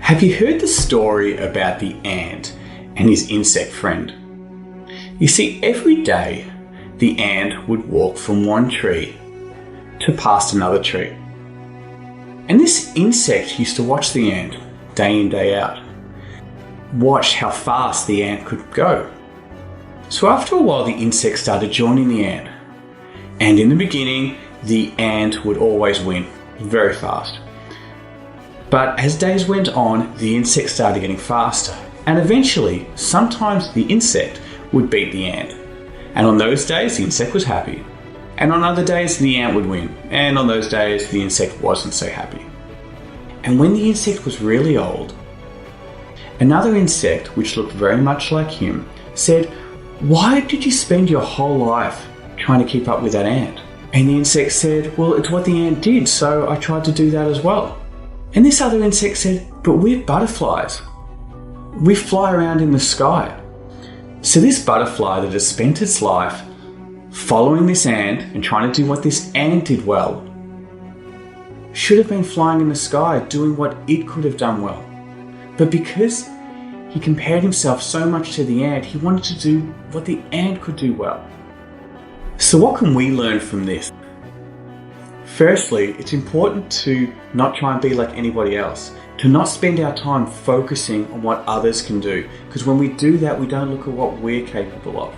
Have you heard the story about the ant and his insect friend? You see, every day the ant would walk from one tree to past another tree. And this insect used to watch the ant day in, day out. Watch how fast the ant could go. So after a while, the insect started joining the ant. And in the beginning, the ant would always win, very fast. But as days went on, the insect started getting faster. And eventually, sometimes the insect would beat the ant. And on those days, the insect was happy. And on other days, the ant would win. And on those days, the insect wasn't so happy. And when the insect was really old, another insect, which looked very much like him, said, "Why did you spend your whole life trying to keep up with that ant?" And the insect said, "Well, it's what the ant did, so I tried to do that as well." And this other insect said, "But we're butterflies. We fly around in the sky." So this butterfly that has spent its life following this ant and trying to do what this ant did well should have been flying in the sky doing what it could have done well. But because he compared himself so much to the ant, he wanted to do what the ant could do well. So what can we learn from this? Firstly, it's important to not try and be like anybody else, to not spend our time focusing on what others can do, because when we do that, we don't look at what we're capable of,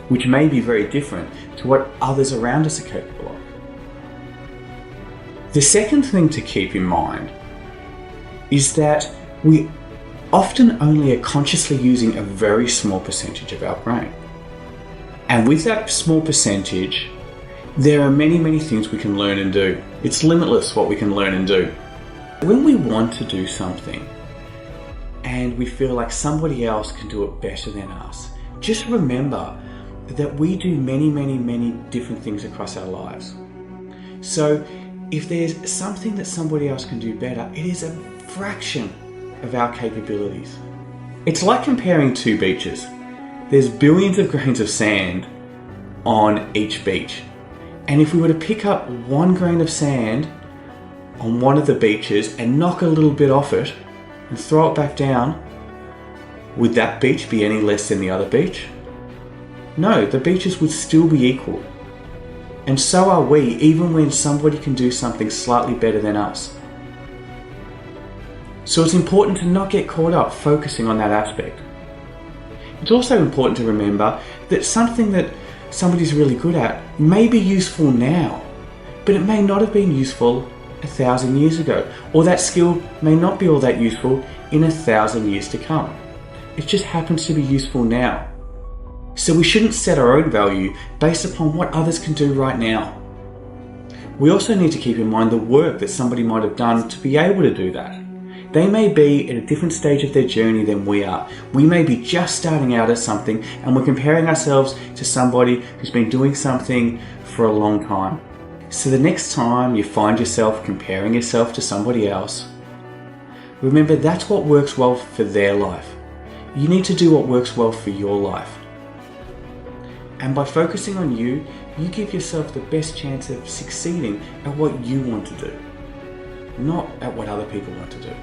which may be very different to what others around us are capable of. The second thing to keep in mind is that we often only are consciously using a very small percentage of our brain. And with that small percentage, there are many, many things we can learn and do. It's limitless what we can learn and do. When we want to do something and we feel like somebody else can do it better than us, just remember that we do many, many, many different things across our lives. So if there's something that somebody else can do better, it is a fraction of our capabilities. It's like comparing two beaches. There's billions of grains of sand on each beach. And if we were to pick up one grain of sand on one of the beaches and knock a little bit off it and throw it back down, would that beach be any less than the other beach? No, the beaches would still be equal. And so are we, even when somebody can do something slightly better than us. So it's important to not get caught up focusing on that aspect. It's also important to remember that something that somebody's really good at may be useful now, but it may not have been useful 1,000 years ago, or that skill may not be all that useful in 1,000 years to come. It just happens to be useful now. So we shouldn't set our own value based upon what others can do right now. We also need to keep in mind the work that somebody might have done to be able to do that. They may be at a different stage of their journey than we are. We may be just starting out at something and we're comparing ourselves to somebody who's been doing something for a long time. So the next time you find yourself comparing yourself to somebody else, remember that's what works well for their life. You need to do what works well for your life. And by focusing on you, you give yourself the best chance of succeeding at what you want to do, not at what other people want to do.